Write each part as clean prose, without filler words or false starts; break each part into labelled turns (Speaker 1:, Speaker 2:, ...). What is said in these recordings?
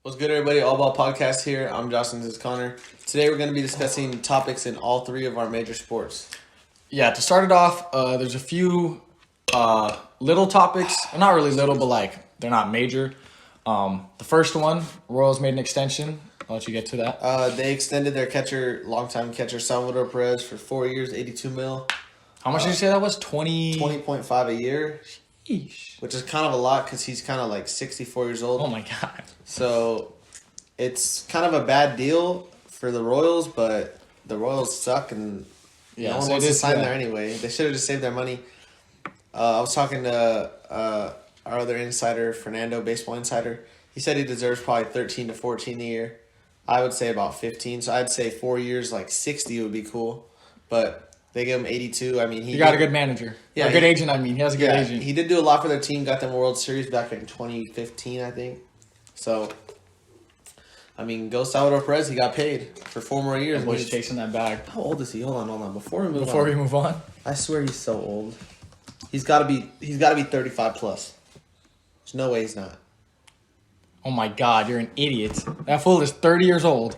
Speaker 1: What's good, everybody? All Ball Podcast here. I'm Jocelyn. This is Connor. Today we're going to be discussing topics in all three of our major sports.
Speaker 2: Yeah, to start it off, there's a few little topics. Well, not really little, but they're not major. The first one, Royals made an extension. I'll let you get to that.
Speaker 1: They extended their longtime catcher Salvador Perez for 4 years, $82 million.
Speaker 2: How much did you say that was?
Speaker 1: 20.5 a year.
Speaker 2: Sheesh.
Speaker 1: Which is kind of a lot because he's kind of like 64 years old.
Speaker 2: Oh my god.
Speaker 1: So it's kind of a bad deal for the Royals, but the Royals suck and no one wants to sign there anyway. They should have just saved their money. I was talking to our other insider, Fernando, Baseball Insider. He said he deserves probably 13 to 14 a year. I would say about 15. So I'd say 4 years, like 60 would be cool. But they give him 82. I mean,
Speaker 2: he got a good manager. Yeah, a good agent. I mean, he has a good agent.
Speaker 1: He did do a lot for their team. Got them a World Series back in 2015, I think. So, I mean, go Salvador Perez. He got paid for 4 more years.
Speaker 2: He's chasing that bag.
Speaker 1: How old is he? Hold on. Before we move on, I swear he's so old. He's got to be 35 plus. There's no way he's not.
Speaker 2: Oh my god, you're an idiot. That fool is 30 years old.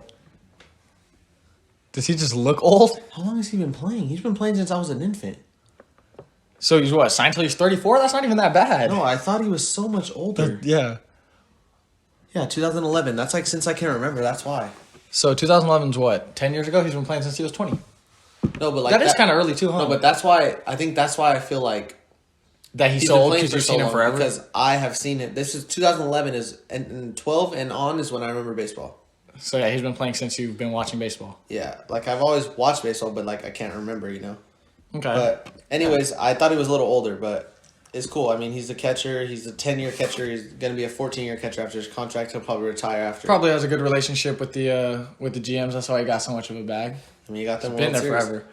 Speaker 2: Does he just look old?
Speaker 1: How long has he been playing? He's been playing since I was an infant.
Speaker 2: So he's what, signed till he's 34? That's not even that bad.
Speaker 1: No, I thought he was so much older.
Speaker 2: Yeah.
Speaker 1: Yeah, 2011. That's like since I can remember. That's why.
Speaker 2: So 2011's what? 10 years ago? He's been playing since he was 20.
Speaker 1: No, but
Speaker 2: that is kind of early too, huh?
Speaker 1: No, but that's why I feel like
Speaker 2: that he's so old because you've seen him forever.
Speaker 1: Because I have seen it. This is 2011 and 12 and on is when I remember baseball.
Speaker 2: So yeah, he's been playing since you've been watching baseball.
Speaker 1: Yeah, like I've always watched baseball, but like I can't remember, you know.
Speaker 2: Okay.
Speaker 1: But anyways, I thought he was a little older, but it's cool. I mean, he's a catcher. He's a 10-year catcher. He's going to be a 14-year catcher after his contract. He'll probably retire after.
Speaker 2: Probably has a good relationship with the GMs. That's why he got so much of a bag.
Speaker 1: I mean, he got them.
Speaker 2: He's been there forever.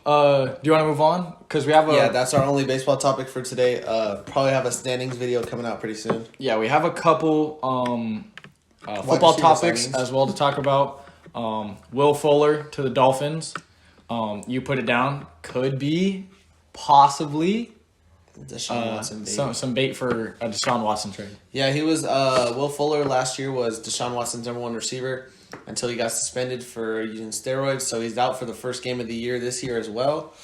Speaker 2: Do you want to move on? Because we have
Speaker 1: that's our only baseball topic for today. Probably have a standings video coming out pretty soon.
Speaker 2: Yeah, we have a couple football topics as well to talk about. Will Fuller to the Dolphins. You put it down. Could be possibly
Speaker 1: Deshaun Watson bait.
Speaker 2: Some bait for a Deshaun Watson trade.
Speaker 1: Yeah, he was Will Fuller last year was Deshaun Watson's #1 receiver until he got suspended for using steroids. So he's out for the first game of the year this year as well.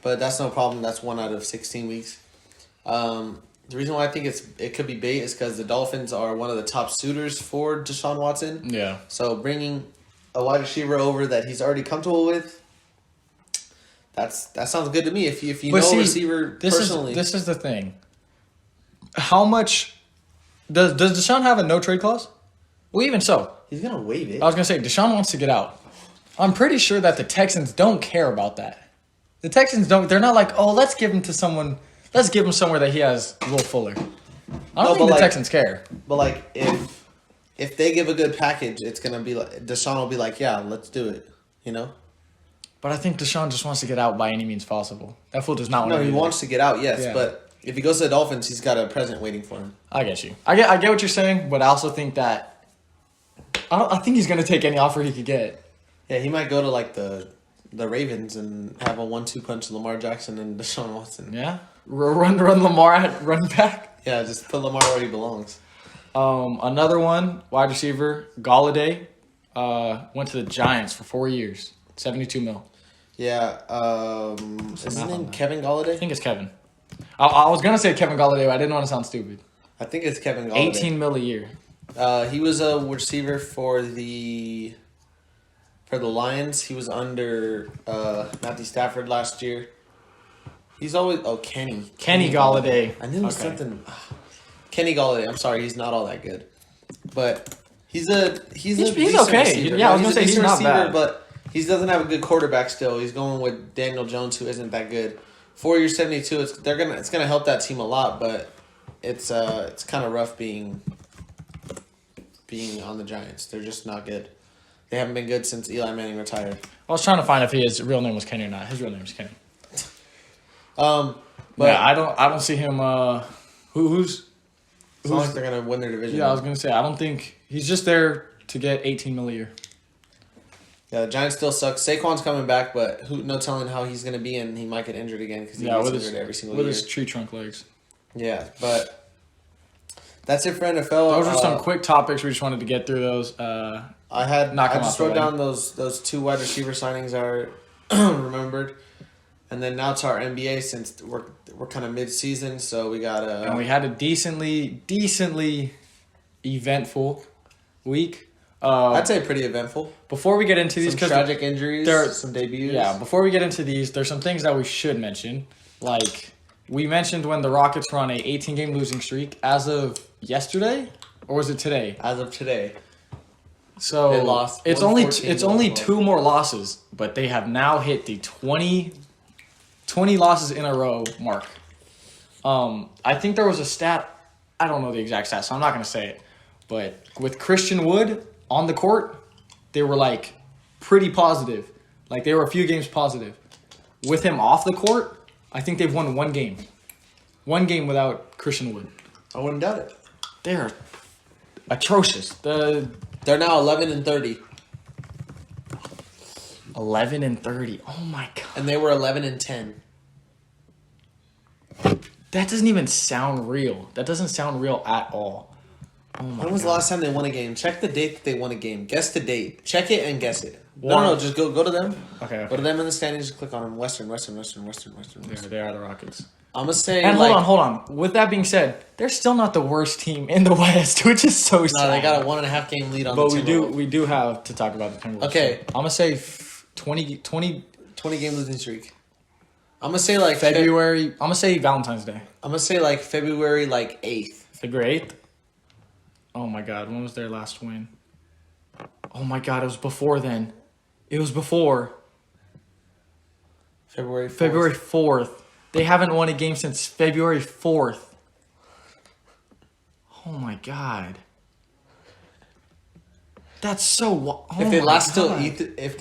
Speaker 1: But that's no problem. That's 1 out of 16 weeks. The reason why I think it could be bait is because the Dolphins are one of the top suitors for Deshaun Watson.
Speaker 2: Yeah.
Speaker 1: So bringing a wide receiver over that he's already comfortable with, that sounds good to me. If you know a receiver personally.
Speaker 2: This is the thing. How much does Deshaun have a no trade clause? Well, even so,
Speaker 1: he's gonna waive it.
Speaker 2: I was gonna say Deshaun wants to get out. I'm pretty sure that the Texans don't care about that. The Texans don't. They're not like, oh, let's give him to someone. Let's give him somewhere that he has Will Fuller. I don't think the Texans care.
Speaker 1: But like, if they give a good package, it's gonna be like Deshaun will be like, yeah, let's do it. You know.
Speaker 2: But I think Deshaun just wants to get out by any means possible. That fool does not want to.
Speaker 1: No, he wants to get out, yes. Yeah. But if he goes to the Dolphins, he's got a present waiting for him.
Speaker 2: I get you. I get what you're saying, but I also think that I think he's gonna take any offer he could get.
Speaker 1: Yeah, he might go to like the Ravens and have a 1-2 punch Lamar Jackson and Deshaun Watson.
Speaker 2: Yeah, run Lamar at running back.
Speaker 1: Yeah, just put Lamar where he belongs.
Speaker 2: Another one, wide receiver Galladay, went to the Giants for 4 years, $72 million.
Speaker 1: Yeah, is his name Kevin Galladay?
Speaker 2: I think it's Kevin. I was gonna say Kevin Galladay, but I didn't want to sound stupid.
Speaker 1: I think it's Kevin Galladay.
Speaker 2: $18 million a year.
Speaker 1: He was a receiver for the Lions. He was under Matthew Stafford last year. He's always Kenny
Speaker 2: Galladay.
Speaker 1: I knew it was something. Kenny Galladay. I'm sorry, he's not all that good, but he's okay. Receiver.
Speaker 2: Yeah, I was gonna say he's not bad,
Speaker 1: but he doesn't have a good quarterback still. He's going with Daniel Jones, who isn't that good. 4 years, 72. It's gonna help that team a lot, but it's kind of rough being on the Giants. They're just not good. They haven't been good since Eli Manning retired.
Speaker 2: I was trying to find if his real name was Kenny or not. His real name is Kenny.
Speaker 1: But
Speaker 2: yeah, I don't see him. Who's
Speaker 1: like they're gonna win their division.
Speaker 2: Yeah, I was gonna say I don't think he's just there to get $18 million a year.
Speaker 1: Yeah, the Giants still suck. Saquon's coming back, but no telling how he's gonna be, and he might get injured again because he gets injured every single year
Speaker 2: with his tree trunk legs.
Speaker 1: Yeah, but That's it for NFL.
Speaker 2: Those are some quick topics. We just wanted to get through those.
Speaker 1: I just wrote down those 2 wide receiver signings are remembered, and then now to our NBA since we're kind of mid season, so we got
Speaker 2: and we had a decently eventful week.
Speaker 1: I'd say pretty eventful.
Speaker 2: Before we get into these,
Speaker 1: some tragic injuries, there are some debuts.
Speaker 2: Yeah, before we get into these, there's some things that we should mention. Like we mentioned when the Rockets were on a 18-game losing streak as of yesterday, or was it today?
Speaker 1: As of today.
Speaker 2: So
Speaker 1: they lost.
Speaker 2: It's only 2 more losses, but they have now hit the 20 losses in a row mark. I think there was a stat. I don't know the exact stat, so I'm not going to say it. But with Christian Wood on the court, they were like pretty positive. Like they were a few games positive. With him off the court, I think they've won 1 game. 1 game without Christian Wood.
Speaker 1: I wouldn't doubt it.
Speaker 2: They're atrocious.
Speaker 1: They're now 11-30.
Speaker 2: 11-30. Oh my god.
Speaker 1: And they were 11-10.
Speaker 2: That doesn't even sound real. That doesn't sound real at all. Oh my
Speaker 1: When was the last time they won a game? Check the date that they won a game. Guess the date. Check it and guess it. No, just go to them.
Speaker 2: Okay.
Speaker 1: Go to them in the standings. Just click on them. Western.
Speaker 2: Yeah, they are the Rockets.
Speaker 1: I'm gonna say.
Speaker 2: And hold on. With that being said, they're still not the worst team in the West, which is so sad.
Speaker 1: No, they got a 1.5 game lead on.
Speaker 2: But
Speaker 1: the Timberwolves.
Speaker 2: we do have to talk about the Timberwolves.
Speaker 1: Okay.
Speaker 2: I'm gonna say 20
Speaker 1: game losing streak. I'm gonna say like
Speaker 2: February. I'm gonna say Valentine's Day.
Speaker 1: I'm gonna say like February 8th.
Speaker 2: February 8th. Oh my god, when was their last win? Oh my god, it was before then. It was before.
Speaker 1: February 4th.
Speaker 2: February 4th. They haven't won a game since February 4th. Oh my god. That's so.
Speaker 1: If they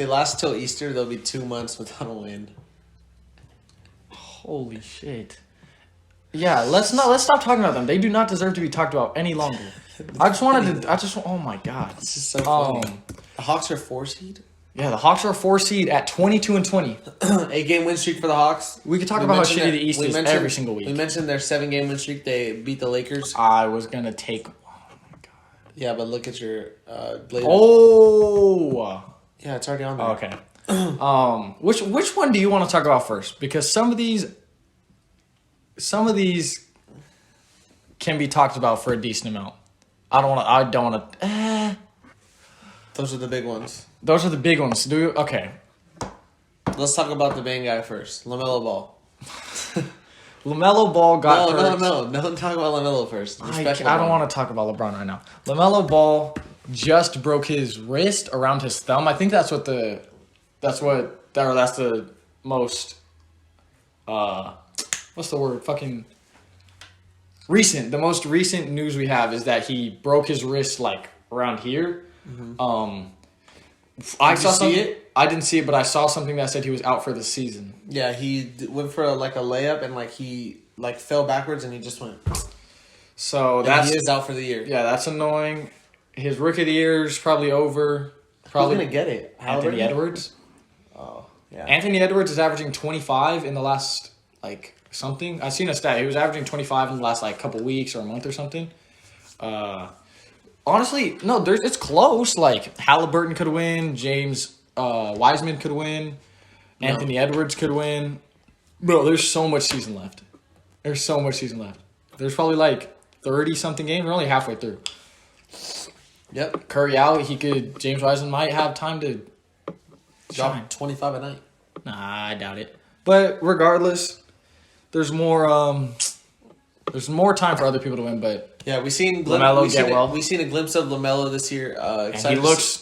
Speaker 1: last till Easter, they'll be 2 months without a win.
Speaker 2: Holy shit. Yeah, let's stop talking about them. They do not deserve to be talked about any longer. Oh my god.
Speaker 1: This is so funny. The Hawks are 4 seed?
Speaker 2: Yeah, the Hawks are 4 seed at 22-20.
Speaker 1: 8-game win streak for the Hawks.
Speaker 2: We could talk about how shitty the East is every single week.
Speaker 1: We mentioned their 7-game win streak. They beat the Lakers.
Speaker 2: I was gonna take. Oh my god.
Speaker 1: Yeah, but look at your Blazers.
Speaker 2: Oh.
Speaker 1: Yeah, it's already on there.
Speaker 2: Okay. Which one do you want to talk about first? Because some of these can be talked about for a decent amount. I don't want to.
Speaker 1: Those are the big ones.
Speaker 2: Those are the big ones. Okay.
Speaker 1: Let's talk about the main guy first. LaMelo Ball.
Speaker 2: LaMelo Ball got hurt.
Speaker 1: No. Don't talk about LaMelo first.
Speaker 2: I don't want to talk about LeBron right now. LaMelo Ball just broke his wrist around his thumb. I think that's the most what's the word? Fucking recent. The most recent news we have is that he broke his wrist like around here. Mm-hmm. I saw something. I didn't see it, but I saw something that said he was out for the season.
Speaker 1: Yeah, he went for a layup and he fell backwards and he just went.
Speaker 2: So he
Speaker 1: is out for the year.
Speaker 2: Yeah, that's annoying. His rookie of the year is probably over.
Speaker 1: Probably gonna get it.
Speaker 2: Anthony Edwards.
Speaker 1: Oh yeah.
Speaker 2: Anthony Edwards is averaging 25 in the last something. I seen a stat. He was averaging 25 in the last couple weeks or a month or something. Honestly, no, it's close. Halliburton could win. James Wiseman could win. Anthony Edwards could win. Bro, there's so much season left. There's There's probably 30-something games. We're only halfway through.
Speaker 1: Yep.
Speaker 2: Curry out. James Wiseman might have time to shine.
Speaker 1: Drop 25 a night.
Speaker 2: Nah, I doubt it. But regardless, there's more time for other people to win, but
Speaker 1: yeah, we seen
Speaker 2: LaMelo get well.
Speaker 1: We seen a glimpse of LaMelo this year.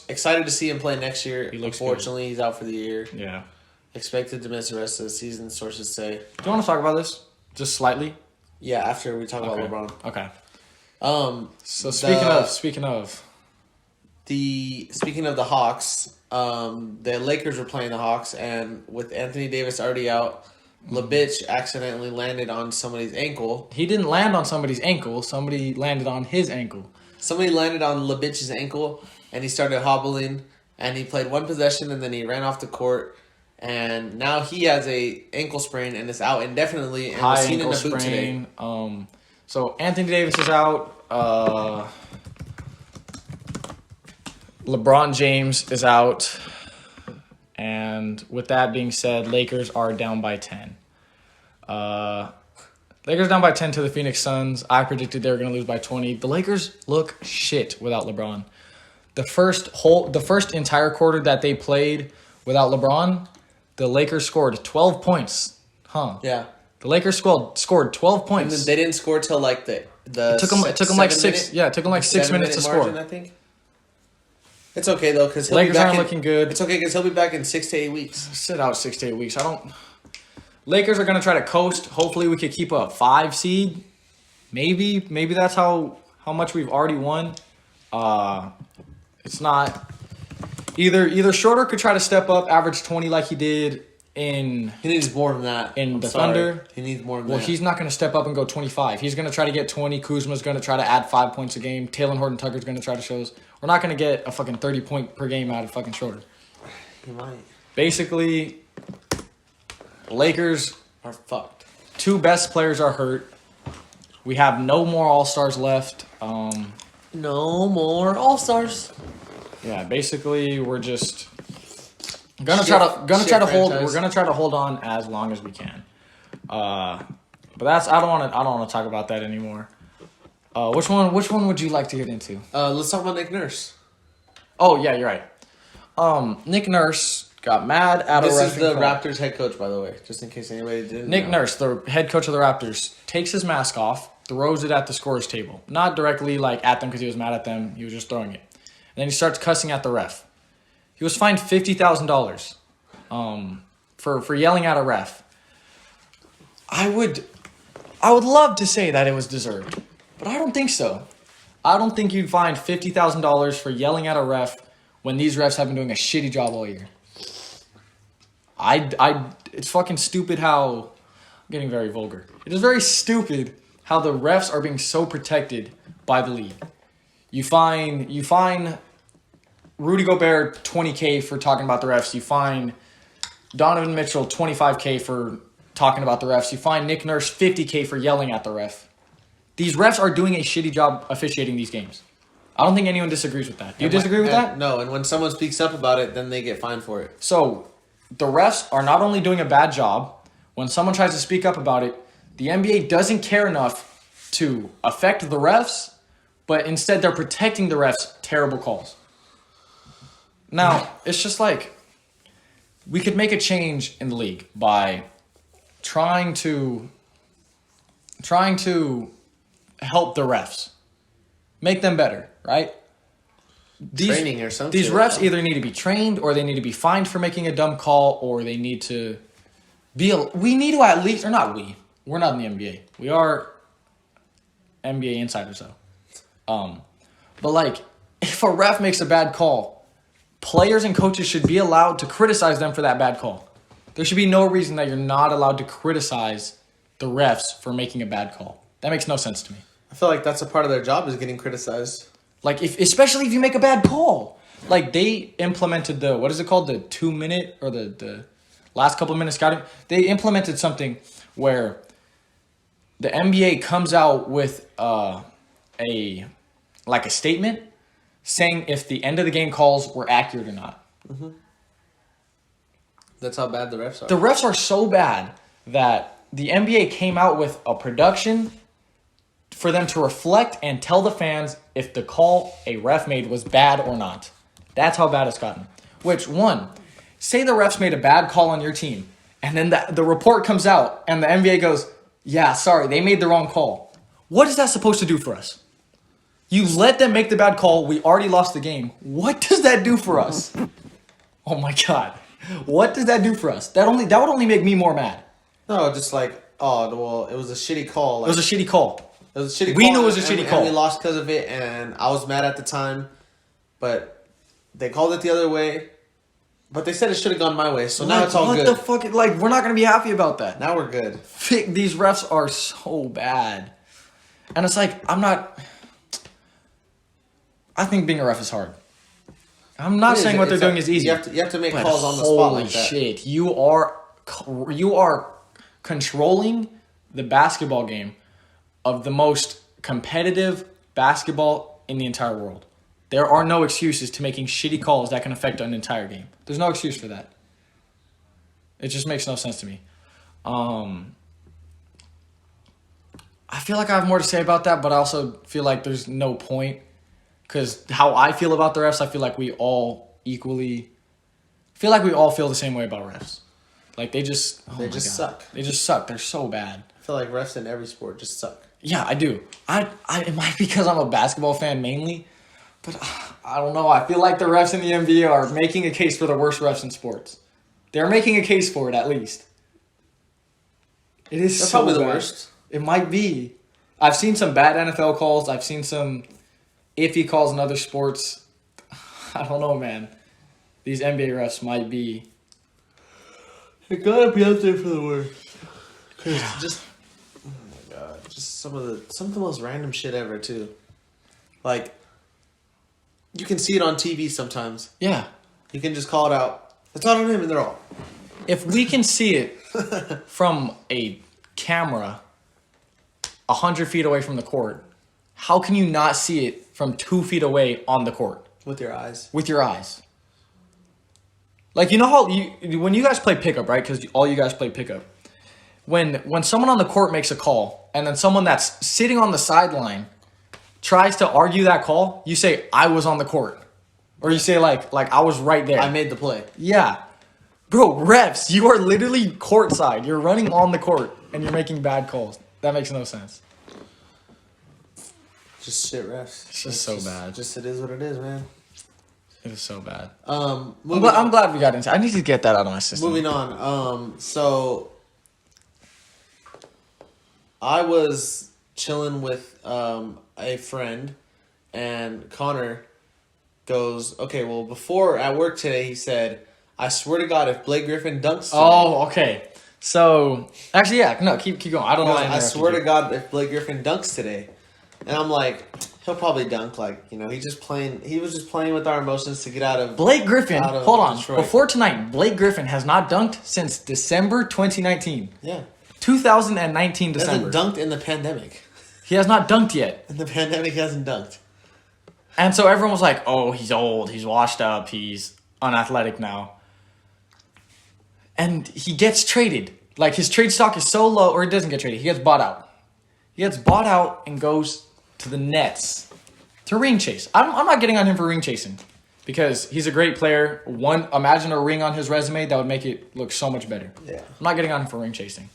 Speaker 1: Excited to see him play next year. Unfortunately, he's out for the year.
Speaker 2: Yeah.
Speaker 1: Expected to miss the rest of the season, sources say.
Speaker 2: Do you want to talk about this just slightly?
Speaker 1: Yeah, after we talk about LeBron.
Speaker 2: Okay.
Speaker 1: So
Speaker 2: speaking of
Speaker 1: the Hawks, the Lakers were playing the Hawks, and with Anthony Davis already out, LaBitch accidentally landed on somebody's ankle.
Speaker 2: He didn't land on somebody's ankle. Somebody landed on his ankle.
Speaker 1: Somebody landed on LaBitch's ankle, and he started hobbling, and he played one possession, and then he ran off the court, and now he has a ankle sprain and is out indefinitely, and was seen in a boot today.
Speaker 2: So Anthony Davis is out. LeBron James is out. And with that being said, Lakers are down by 10. Lakers down by 10 to the Phoenix Suns. I predicted they were going to lose by 20. The Lakers look shit without LeBron. The first entire quarter that they played without LeBron, the Lakers scored 12 points.
Speaker 1: Yeah.
Speaker 2: The Lakers scored 12 points.
Speaker 1: And they didn't score till like the
Speaker 2: it took them like 6. Yeah, it took them like 6 minutes to
Speaker 1: margin,
Speaker 2: score.
Speaker 1: I think. It's okay though because
Speaker 2: Lakers aren't looking good.
Speaker 1: It's okay because he'll be back in 6 to 8 weeks.
Speaker 2: Sit out 6 to 8 weeks. Lakers are gonna try to coast. Hopefully, we could keep a 5 seed. Maybe that's how much we've already won. It's not either Schroeder could try to step up, average 20 like he did in.
Speaker 1: He needs more than that.
Speaker 2: Thunder.
Speaker 1: He needs more than that.
Speaker 2: Well, he's not going to step up and go 25. He's going to try to get 20. Kuzma's going to try to add 5 points a game. Taylor Horton-Tucker's going to try to show us. We're not going to get a fucking 30 point per game out of fucking Schroeder.
Speaker 1: He might.
Speaker 2: Basically, Lakers
Speaker 1: are fucked.
Speaker 2: 2 best players are hurt. We have no more All-Stars left.
Speaker 1: No more All-Stars.
Speaker 2: Yeah, basically we're just gonna try to hold on as long as we can. But that's I don't want to talk about that anymore. Which one would you like to get into?
Speaker 1: Let's talk about Nick Nurse.
Speaker 2: Oh yeah, you're right. Nick Nurse got mad at
Speaker 1: This is the Raptors head coach, by the way, just in case anybody didn't know.
Speaker 2: Nick Nurse, the head coach of the Raptors, takes his mask off, throws it at the scorer's table. Not directly like at them because he was mad at them. He was just throwing it. And then he starts cussing at the ref. He was fined $50,000 for yelling at a ref. I would love to say that it was deserved, but I don't think so. I don't think you'd find $50,000 for yelling at a ref when these refs have been doing a shitty job all year. It's fucking stupid how I'm getting very vulgar. It is very stupid how the refs are being so protected by the league. You fine Rudy Gobert $20K for talking about the refs. You fine Donovan Mitchell $25K for talking about the refs. You fine Nick Nurse $50K for yelling at the ref. These refs are doing a shitty job officiating these games. I don't think anyone disagrees with that. Do you disagree with that?
Speaker 1: No, and when someone speaks up about it, then they get fined for it.
Speaker 2: So the refs are not only doing a bad job, when someone tries to speak up about it, the NBA doesn't care enough to affect the refs, but instead they're protecting the refs' terrible calls. Now, it's just like, we could make a change in the league by trying to help the refs. Make them better, right?
Speaker 1: Training or something.
Speaker 2: These refs either need to be trained or they need to be fined for making a dumb call or they need to we need to at least, or not we, we're not in the NBA. We are NBA insiders though. But like, if a ref makes a bad call, players and coaches should be allowed to criticize them for that bad call. There should be no reason that you're not allowed to criticize the refs for making a bad call. That makes no sense to me.
Speaker 1: I feel like that's a part of their job is getting criticized.
Speaker 2: Like, especially if you make a bad call. Like, they implemented the, what is it called? The 2 minute or the last couple of minutes scouting. They implemented something where the NBA comes out with a statement saying if the end of the game calls were accurate or not.
Speaker 1: Mm-hmm. That's how bad the refs are.
Speaker 2: The refs are so bad that the NBA came out with a production for them to reflect and tell the fans if the call a ref made was bad or not. That's how bad it's gotten. Which, one, say the refs made a bad call on your team, and then the report comes out, and the NBA goes, yeah, sorry, they made the wrong call. What is that supposed to do for us? You let them make the bad call. We already lost the game. What does that do for us? Oh, my God. What does that do for us? That would only make me more mad.
Speaker 1: No, just like, oh, well, it was a shitty call. Like,
Speaker 2: it was a shitty call.
Speaker 1: It was a shitty call.
Speaker 2: We knew it was a shitty call.
Speaker 1: And we lost because of it, and I was mad at the time. But they called it the other way. But they said it should have gone my way, so now it's all good.
Speaker 2: What the fuck? Like, we're not going to be happy about that.
Speaker 1: Now we're good.
Speaker 2: These refs are so bad. And it's like, I think being a ref is hard. I'm not saying what they're doing is easy.
Speaker 1: You have to make calls on the spot like that.
Speaker 2: Holy shit. You are controlling the basketball game of the most competitive basketball in the entire world. There are no excuses to making shitty calls that can affect an entire game. There's no excuse for that. It just makes no sense to me. I feel like I have more to say about that, but I also feel like there's no point. Because how I feel about the refs, I feel like we all feel the same way about refs. Like, they just
Speaker 1: suck.
Speaker 2: They just suck. They're so bad.
Speaker 1: I feel like refs in every sport just suck.
Speaker 2: Yeah, I do. It might be because I'm a basketball fan mainly, but I don't know. I feel like the refs in the NBA are making a case for the worst refs in sports. They're making a case for it, at least. It is
Speaker 1: They're
Speaker 2: so
Speaker 1: probably the
Speaker 2: bad.
Speaker 1: worst.
Speaker 2: It might be. I've seen some bad NFL calls. I've seen some iffy calls in other sports. I don't know, man. These NBA refs might be.
Speaker 1: They gotta be out there for the worst. Just, oh my god, just some of the most random shit ever too. Like, you can see it on TV sometimes.
Speaker 2: Yeah.
Speaker 1: You can just call it out. It's not on him, and they're all.
Speaker 2: If we can see it from a camera 100 feet away from the court, how can you not see it from 2 feet away on the court?
Speaker 1: With your eyes.
Speaker 2: With your eyes. Like, you know how when you guys play pickup, right? Because all you guys play pickup. When someone on the court makes a call and then someone that's sitting on the sideline tries to argue that call, you say, I was on the court. Or you say, like I was right there.
Speaker 1: I made the play.
Speaker 2: Yeah. Bro, refs, you are literally courtside. You're running on the court and you're making bad calls. That makes no sense.
Speaker 1: Just shit refs.
Speaker 2: It's just so bad.
Speaker 1: Just it is what it is, man.
Speaker 2: It is so bad.
Speaker 1: I'm
Speaker 2: glad we got into it. I need to get that out of my system.
Speaker 1: Moving on. So I was chilling with a friend, and Connor goes, okay, well, before at work today, he said, I swear to God, if Blake Griffin dunks today.
Speaker 2: Oh, okay. So, actually, yeah, no, keep going. I don't know.
Speaker 1: I swear to God, if Blake Griffin dunks today. And I'm like, he'll probably dunk. Like, you know, he was just playing with our emotions to get out of
Speaker 2: Blake Griffin. Hold on.
Speaker 1: Detroit.
Speaker 2: Before tonight, Blake Griffin has not dunked since December 2019.
Speaker 1: Yeah.
Speaker 2: 2019
Speaker 1: He
Speaker 2: December.
Speaker 1: hasn't dunked in the pandemic.
Speaker 2: He has not dunked yet.
Speaker 1: In the pandemic, he hasn't dunked.
Speaker 2: And so everyone was like, oh, he's old. He's washed up. He's unathletic now. And he gets traded. Like, his trade stock is so low, or he doesn't get traded. He gets bought out. He gets bought out and goes to the Nets to ring chase. I'm not getting on him for ring chasing because he's a great player. Imagine a ring on his resume that would make it look so much better.
Speaker 1: Yeah.
Speaker 2: I'm not getting on him for ring chasing.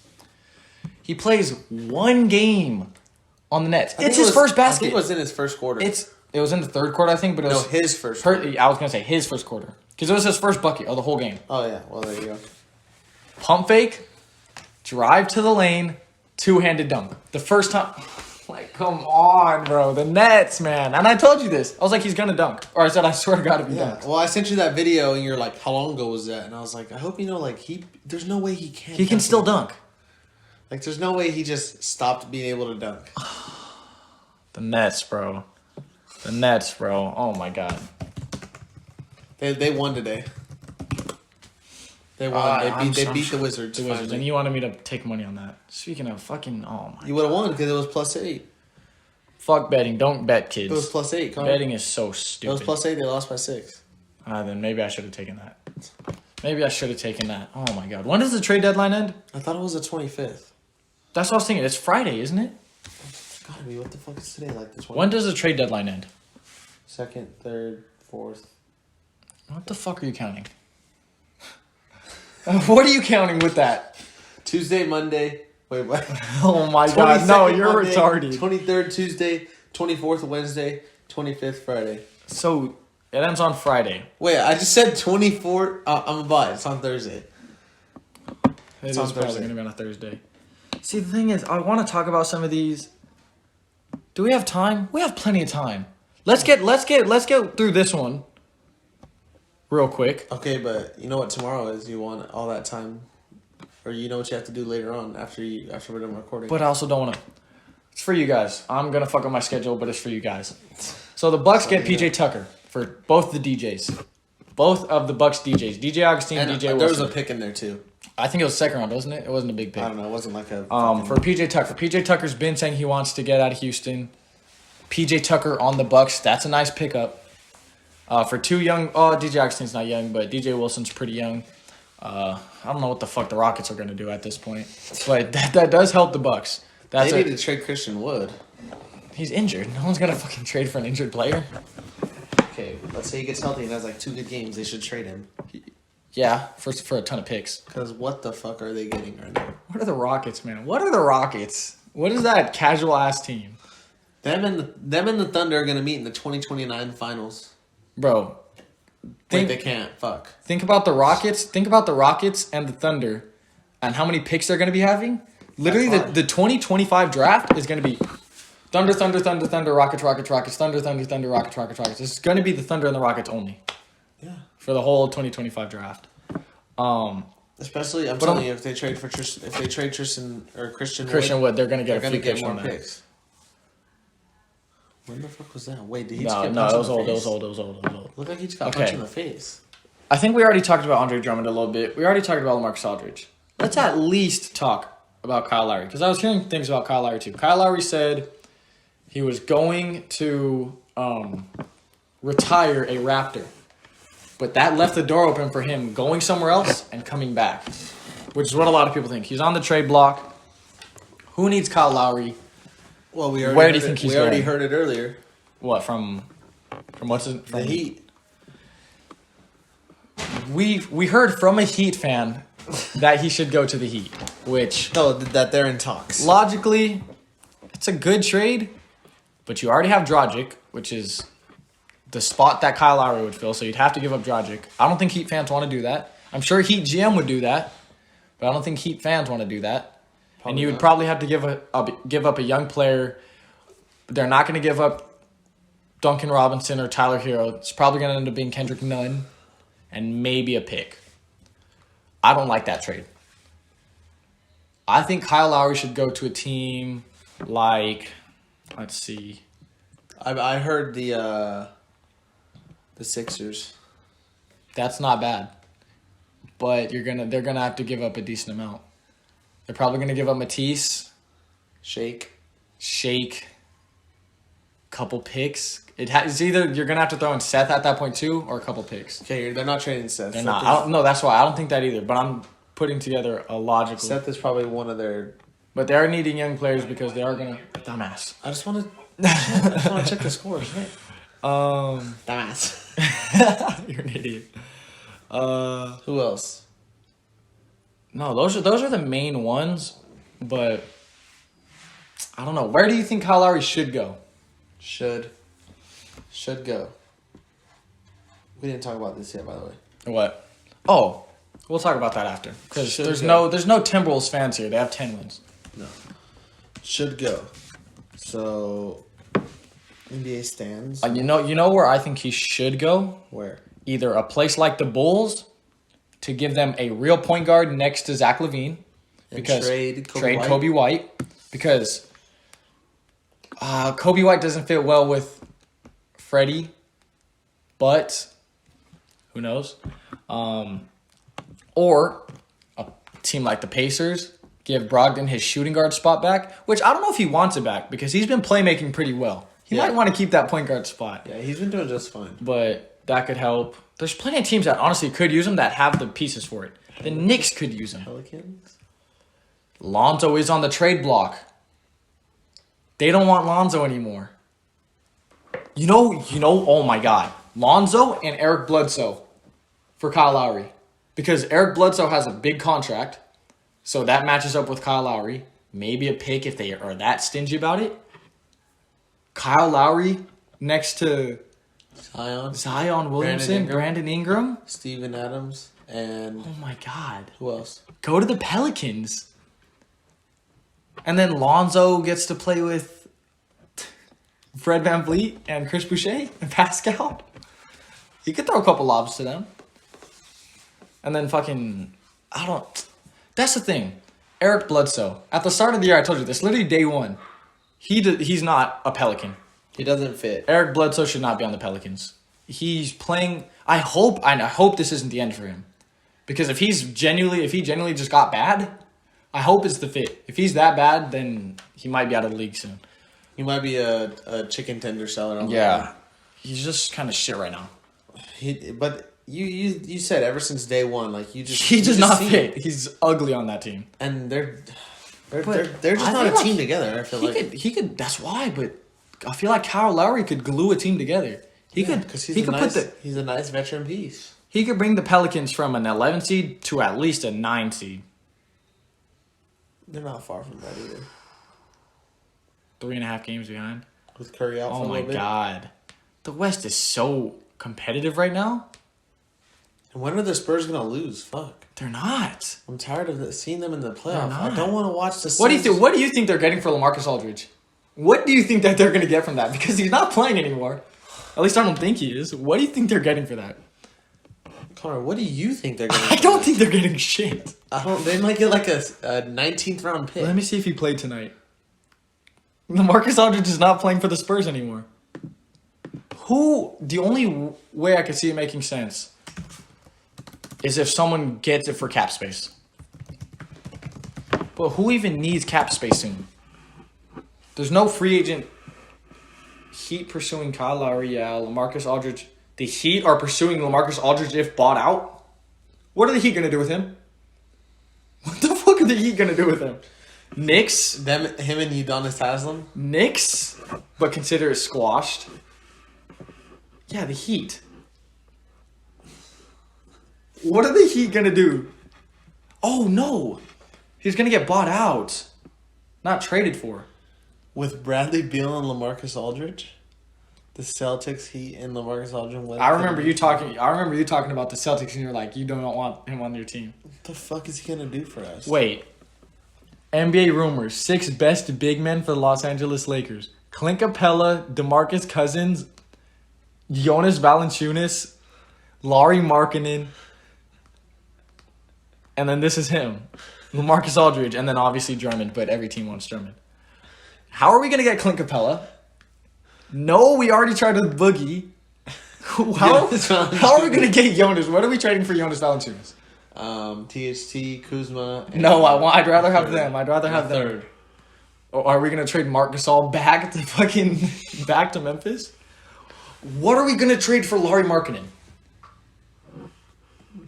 Speaker 2: He plays one game on the Nets. It's his first basket.
Speaker 1: I think it was in his first quarter.
Speaker 2: It was in the third quarter, I think, but it was
Speaker 1: his first quarter.
Speaker 2: I was gonna say his first quarter because it was his first bucket of the whole game.
Speaker 1: Oh yeah, well there you go.
Speaker 2: Pump fake, drive to the lane, two-handed dunk. The first time. Like, come on, bro. The Nets, man. And I told you this. I was like, he's going to dunk. Or I said, I swear to God, if he dunks.
Speaker 1: Well, I sent you that video, and you're like, how long ago was that? And I was like, I hope you know, like, there's no way he can't.
Speaker 2: He can still dunk.
Speaker 1: Like, there's no way he just stopped being able to dunk.
Speaker 2: The Nets, bro. The Nets, bro. Oh, my God.
Speaker 1: They won today. They won. They beat the Wizards.
Speaker 2: And you wanted me to take money on that. Speaking of fucking, oh my.
Speaker 1: You would have won because it was +8.
Speaker 2: Fuck betting. Don't bet, kids.
Speaker 1: It was +8. Connor.
Speaker 2: Betting is so stupid.
Speaker 1: It was +8. They lost by 6.
Speaker 2: Then maybe I should have taken that. Oh my God. When does the trade deadline end?
Speaker 1: I thought it was the 25th.
Speaker 2: That's what I was thinking. It's Friday, isn't it?
Speaker 1: It's gotta be. What the fuck is today? Like the 20th?
Speaker 2: When does the trade deadline end?
Speaker 1: 2nd, 3rd, 4th.
Speaker 2: What the fuck are you counting? What are you counting with that?
Speaker 1: Tuesday, Monday. Wait, what?
Speaker 2: Oh my God. No, you're
Speaker 1: Monday,
Speaker 2: retarded.
Speaker 1: 23rd, Tuesday. 24th, Wednesday. 25th, Friday.
Speaker 2: So it ends on Friday.
Speaker 1: Wait, I just said 24. I'm about it. It's on Thursday.
Speaker 2: It's probably going to be on a Thursday. See, the thing is, I want to talk about some of these. Do we have time? We have plenty of time. Let's get through this one real quick.
Speaker 1: Okay, but you know what tomorrow is? You want all that time, or you know what you have to do later on after we're done recording.
Speaker 2: But I also don't want to. It's for you guys. I'm gonna fuck up my schedule, but it's for you guys. So the Bucks get PJ Tucker for both the DJs, both of the Bucks DJs, DJ Augustine,
Speaker 1: and
Speaker 2: DJ Wilson.
Speaker 1: there was a pick in there too.
Speaker 2: I think it was second round, wasn't it? It wasn't a big pick.
Speaker 1: I don't know. It wasn't like a.
Speaker 2: For PJ Tucker. PJ Tucker's been saying he wants to get out of Houston. PJ Tucker on the Bucks. That's a nice pickup. For two young. Oh, DJ Augustin's not young, but DJ Wilson's pretty young. I don't know what the fuck the Rockets are going to do at this point, but that does help the Bucks.
Speaker 1: They need to trade Christian Wood.
Speaker 2: He's injured. No one's going to fucking trade for an injured player.
Speaker 1: Okay, let's say he gets healthy and has like 2 good games. They should trade him.
Speaker 2: Yeah, for a ton of picks.
Speaker 1: Because what the fuck are they getting right now?
Speaker 2: What are the Rockets, man? What are the Rockets? What is that casual ass team?
Speaker 1: Them and the Thunder are gonna meet in the 2029 finals.
Speaker 2: Bro,
Speaker 1: Wait, they can't. Fuck.
Speaker 2: Think about the Rockets. Think about the Rockets and the Thunder, and how many picks they're gonna be having. Literally, the 2025 draft is gonna be Thunder, Thunder, Thunder, Thunder, Rockets, Rockets, Rockets, Thunder, Thunder, Thunder, Rockets, Rockets, Rockets. It's gonna be the Thunder and the Rockets only.
Speaker 1: Yeah.
Speaker 2: For the whole 2025 draft.
Speaker 1: Especially, I'm telling you, if they trade Tristan or Christian
Speaker 2: Wood, they're gonna get
Speaker 1: more picks. When the fuck was that? Wait, did he
Speaker 2: No,
Speaker 1: just get
Speaker 2: it was old.
Speaker 1: Looked like he just got punched in the face.
Speaker 2: I think we already talked about Andre Drummond a little bit. We already talked about LaMarcus Aldridge. Let's at least talk about Kyle Lowry, because I was hearing things about Kyle Lowry too. Kyle Lowry said he was going to retire a Raptor, but that left the door open for him going somewhere else and coming back, which is what a lot of people think. He's on the trade block. Who needs Kyle Lowry?
Speaker 1: Well,
Speaker 2: where do you think he's going?
Speaker 1: We already heard it earlier.
Speaker 2: What, from what's his, from
Speaker 1: the Heat?
Speaker 2: We heard from a Heat fan that he should go to the Heat, which
Speaker 1: that they're in talks.
Speaker 2: Logically, it's a good trade, but you already have Dragic, which is the spot that Kyle Lowry would fill, so you'd have to give up Dragic. I don't think Heat fans want to do that. I'm sure Heat GM would do that, but I don't think Heat fans want to do that. And you would probably have to give up a young player. They're not going to give up Duncan Robinson or Tyler Hero. It's probably going to end up being Kendrick Nunn and maybe a pick. I don't like that trade. I think Kyle Lowry should go to a team like, let's see.
Speaker 1: I heard the Sixers.
Speaker 2: That's not bad, but they're gonna have to give up a decent amount. They're probably gonna give up Matisse,
Speaker 1: Shake,
Speaker 2: couple picks. It's either you're gonna have to throw in Seth at that point too, or a couple picks.
Speaker 1: Okay, they're not trading Seth.
Speaker 2: They're not. No, that's why I don't think that either. But I'm putting together a logical.
Speaker 1: Seth is probably one of their.
Speaker 2: But they are needing young players because they are gonna. Dumbass.
Speaker 1: I just want to check the scores. Right?
Speaker 2: Dumbass. You're an idiot.
Speaker 1: Who else?
Speaker 2: No, those are the main ones, but I don't know. Where do you think Kyle Lowry should go?
Speaker 1: Should go. We didn't talk about this yet, by the way.
Speaker 2: What? Oh, we'll talk about that after. Because there's no Timberwolves fans here. They have 10 wins.
Speaker 1: No. Should go. So, NBA stands.
Speaker 2: You know where I think he should go?
Speaker 1: Where?
Speaker 2: Either a place like the Bulls to give them a real point guard next to Zach LaVine. Because
Speaker 1: trade
Speaker 2: Kobe White. Because Kobe White doesn't fit well with Freddie. But who knows? Or a team like the Pacers give Brogdon his shooting guard spot back, which I don't know if he wants it back because he's been playmaking pretty well. He might want to keep that point guard spot.
Speaker 1: Yeah, he's been doing just fine.
Speaker 2: But that could help. There's plenty of teams that honestly could use him that have the pieces for it. The Knicks could use him.
Speaker 1: Pelicans?
Speaker 2: Lonzo is on the trade block. They don't want Lonzo anymore. You know, oh my God. Lonzo and Eric Bledsoe for Kyle Lowry. Because Eric Bledsoe has a big contract, so that matches up with Kyle Lowry. Maybe a pick if they are that stingy about it. Kyle Lowry next to Zion Williamson, Brandon Ingram,
Speaker 1: Steven Adams, and...
Speaker 2: Oh my God.
Speaker 1: Who else?
Speaker 2: Go to the Pelicans. And then Lonzo gets to play with Fred VanVleet and Chris Boucher and Pascal. He could throw a couple lobs to them. And then that's the thing. Eric Bledsoe. At the start of the year, I told you this. Literally day one. He's not a Pelican.
Speaker 1: He doesn't fit.
Speaker 2: Eric Bledsoe should not be on the Pelicans. He's playing... I hope this isn't the end for him. Because if he genuinely just got bad, I hope it's the fit. If he's that bad, then he might be out of the league soon.
Speaker 1: He might be a chicken tender seller.
Speaker 2: Yeah, he's just kind of shit right now.
Speaker 1: But you said ever since day one, like
Speaker 2: he's just not fit. He's ugly on that team,
Speaker 1: and they're just not a team together. I feel like
Speaker 2: he could. That's why. But I feel like Kyle Lowry could glue a team together.
Speaker 1: Because he's a nice veteran piece.
Speaker 2: He could bring the Pelicans from an 11 seed to at least a 9 seed.
Speaker 1: They're not far from that either.
Speaker 2: 3.5 games behind.
Speaker 1: With Curry out for a little bit.
Speaker 2: Oh my God. The West is so competitive right now.
Speaker 1: And when are the Spurs going to lose? Fuck.
Speaker 2: They're not.
Speaker 1: I'm tired of seeing them in the playoffs. I don't want to watch the Suns.
Speaker 2: What do you think they're getting for LaMarcus Aldridge? What do you think that they're going to get from that? Because he's not playing anymore. At least I don't think he is. What do you think they're getting for that?
Speaker 1: Connor, what do you think they're getting?
Speaker 2: I don't think they're getting shit.
Speaker 1: They might get like a 19th round pick.
Speaker 2: Let me see if he played tonight. LaMarcus Aldridge is not playing for the Spurs anymore. The only way I could see it making sense is if someone gets it for cap space. But who even needs cap space soon? There's no free agent. Heat pursuing Kyle Lowry, yeah. LaMarcus Aldridge. The Heat are pursuing LaMarcus Aldridge if bought out. What are the Heat going to do with him? What the fuck are the Heat going to do with him? Knicks.
Speaker 1: Him and Udonis Haslem.
Speaker 2: Knicks, but consider it squashed. Yeah, the Heat. What are the Heat going to do? Oh, no. He's going to get bought out. Not traded for.
Speaker 1: With Bradley Beal and LaMarcus Aldridge? The Celtics, Heat, and LaMarcus Aldridge.
Speaker 2: I remember you talking about the Celtics, and you're like, you don't want him on your team.
Speaker 1: What the fuck is he gonna do for us?
Speaker 2: Wait. NBA rumors: 6 best big men for the Los Angeles Lakers: Clint Capella, DeMarcus Cousins, Jonas Valanciunas, Lauri Markkanen, and then this is him, LaMarcus Aldridge, and then obviously Drummond. But every team wants Drummond. How are we gonna get Clint Capella? No, we already tried with Boogie. How are we going to get Jonas? What are we trading for Jonas Valanciunas?
Speaker 1: THT, Kuzma.
Speaker 2: No, I'd rather have them. I'd rather have them. Third. Or are we going to trade Marc Gasol back to Memphis? What are we going to trade for Lauri Markkanen?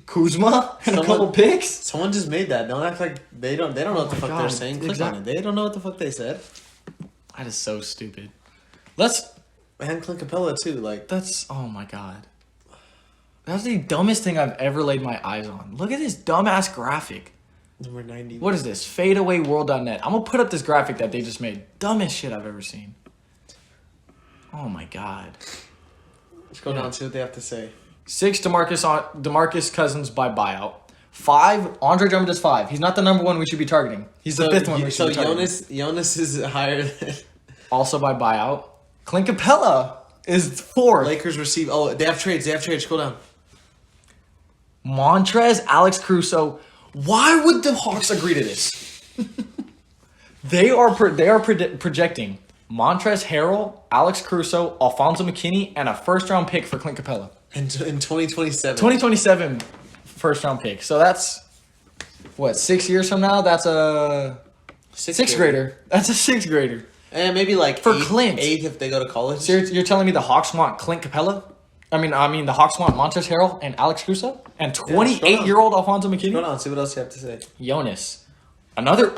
Speaker 2: Kuzma and a couple picks?
Speaker 1: Someone just made that. Don't act like they don't know what the fuck they're saying. Click on it. They don't know what the fuck they said.
Speaker 2: That is so stupid.
Speaker 1: And Clint Capella too,
Speaker 2: oh my God. That's the dumbest thing I've ever laid my eyes on. Look at this dumbass graphic.
Speaker 1: Number 90.
Speaker 2: What is this? Fadeawayworld.net. I'm gonna put up this graphic that they just made. Dumbest shit I've ever seen. Oh my God.
Speaker 1: Let's go down and see what they have to say.
Speaker 2: 6 DeMarcus Cousins by buyout. 5 Andre Drummond is 5. He's not the number 1 we should be targeting. He's the 5th one we should be targeting.
Speaker 1: So Jonas is higher than
Speaker 2: also by buyout. Clint Capella is 4.
Speaker 1: Lakers receive. Oh, they have trades. Scroll down.
Speaker 2: Montrez, Alex Caruso. Why would the Hawks agree to this? They are projecting Montrezl Harrell, Alex Caruso, Alfonso McKinney, and a first-round pick for Clint Capella.
Speaker 1: In 2027.
Speaker 2: 2027 first-round pick. So that's, 6 years from now? That's a sixth grader. That's a 6th grader.
Speaker 1: And maybe
Speaker 2: for Clint
Speaker 1: 8 if they go to college.
Speaker 2: So you're telling me the Hawks want Clint Capella? I mean the Hawks want Montrezl Harrell and Alex Caruso and 28-year-old Alfonso McKinney.
Speaker 1: Hold on, see what else you have to say.
Speaker 2: Jonas, another.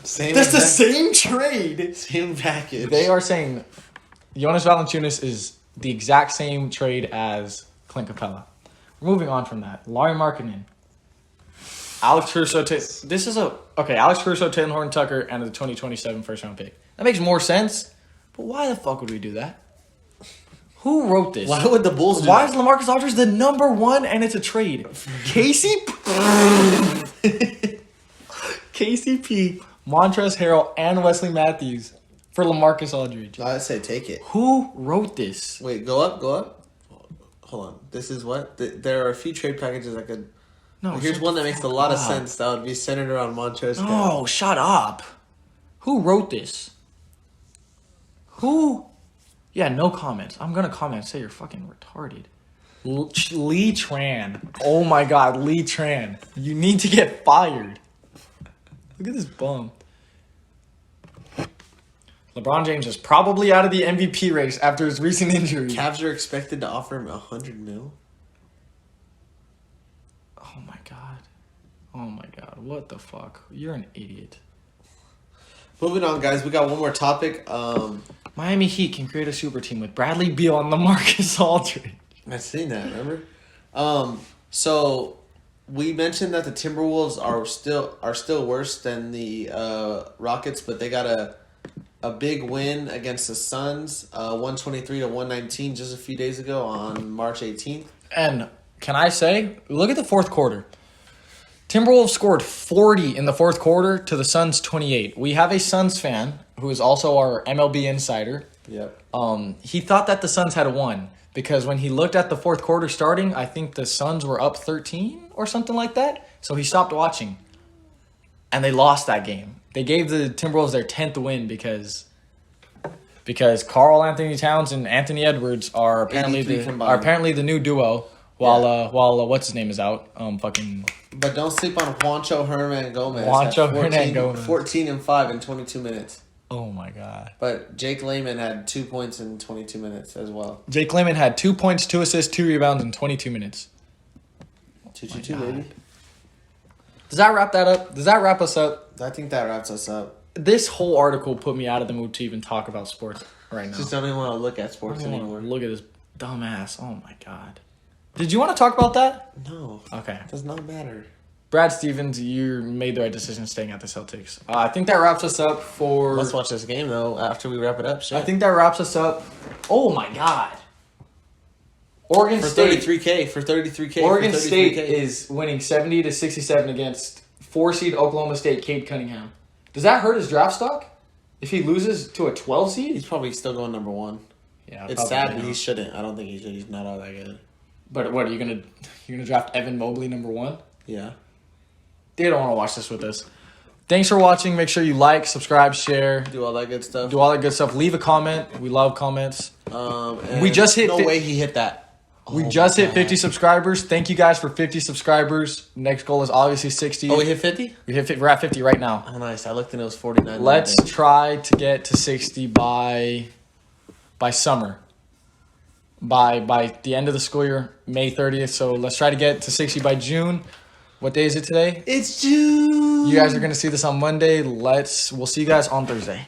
Speaker 2: That's the same trade,
Speaker 1: same package.
Speaker 2: They are saying Jonas Valanciunas is the exact same trade as Clint Capella. We're moving on from that. Lauri Markkanen, Alex Caruso. Alex Caruso, Taylor Horton Tucker, and the 2027 first-round pick. That makes more sense, but why the fuck would we do that? Who wrote this?
Speaker 1: Why would the Bulls do
Speaker 2: Why
Speaker 1: that?
Speaker 2: is LaMarcus Aldridge the number 1 and it's a trade? KCP, Montrezl Harrell, and Wesley Matthews for LaMarcus Aldridge.
Speaker 1: I'd say take it.
Speaker 2: Who wrote this?
Speaker 1: Wait, go up. Hold on. This is what? There are a few trade packages I could... No, here's one that makes a lot of sense that would be centered around Montrezl.
Speaker 2: No, shut up. Who wrote this? Who? Yeah, no comments. I'm going to comment and say you're fucking retarded. Lee Tran. Oh my God, Lee Tran. You need to get fired. Look at this bum. LeBron James is probably out of the MVP race after his recent injury.
Speaker 1: Cavs are expected to offer him $100 million.
Speaker 2: Oh my God. Oh my God. What the fuck? You're an idiot.
Speaker 1: Moving on, guys. We got one more topic.
Speaker 2: Miami Heat can create a super team with Bradley Beal and LaMarcus Aldridge.
Speaker 1: I've seen that, remember? So we mentioned that the Timberwolves are still worse than the Rockets, but they got a big win against the Suns, 123-119 just a few days ago on March 18th.
Speaker 2: And can I say, look at the fourth quarter. Timberwolves scored 40 in the fourth quarter to the Suns 28. We have a Suns fan who is also our MLB insider.
Speaker 1: Yep.
Speaker 2: He thought that the Suns had won because when he looked at the fourth quarter starting, I think the Suns were up 13 or something like that. So he stopped watching. And they lost that game. They gave the Timberwolves their 10th win because Karl Anthony Towns and Anthony Edwards are apparently the new duo while what's his name is out.
Speaker 1: But don't sleep on Juancho Hernan Gomez. 14 and 5 in 22 minutes.
Speaker 2: Oh my God.
Speaker 1: But Jake Layman had 2 points in 22 minutes as well.
Speaker 2: Jake Layman had 2 points, 2 assists, 2 rebounds in 22 minutes.
Speaker 1: 2-2-2, baby.
Speaker 2: Does that wrap that up? Does that wrap us up?
Speaker 1: I think that wraps us up.
Speaker 2: This whole article put me out of the mood to even talk about sports right now.
Speaker 1: Just don't even want to look at sports anymore.
Speaker 2: Look at this dumbass. Oh my God. Did you want to talk about that?
Speaker 1: No.
Speaker 2: Okay.
Speaker 1: It does not matter.
Speaker 2: Brad Stevens, you made the right decision staying at the Celtics. I think that wraps us up for...
Speaker 1: Let's watch this game, though, after we wrap it up. Shit.
Speaker 2: I think that wraps us up. Oh, my God. Oregon State.
Speaker 1: For 33K.
Speaker 2: Oregon State is winning 70-67 against 4-seed Oklahoma State, Cade Cunningham. Does that hurt his draft stock? If he loses to a 12 seed?
Speaker 1: He's probably still going number 1.
Speaker 2: Yeah,
Speaker 1: it's sad, but he shouldn't. I don't think he should. He's not all that good.
Speaker 2: But what, are you gonna draft Evan Mobley number 1?
Speaker 1: Yeah.
Speaker 2: They don't want to watch this with us. Thanks for watching. Make sure you like, subscribe, share.
Speaker 1: Do all that good stuff.
Speaker 2: Leave a comment. We love comments.
Speaker 1: And
Speaker 2: we just hit...
Speaker 1: No way he hit that.
Speaker 2: We just hit 50 subscribers. Thank you guys for 50 subscribers. Next goal is obviously 60.
Speaker 1: Oh, we hit 50?
Speaker 2: We're at 50 right now.
Speaker 1: Oh, nice. I looked and it was 49.
Speaker 2: Let's try to get to 60 by summer. By the end of the school year, May 30th. So let's try to get to 60 by June. What day is it today?
Speaker 1: It's June.
Speaker 2: You guys are going to see this on Monday. We'll see you guys on Thursday.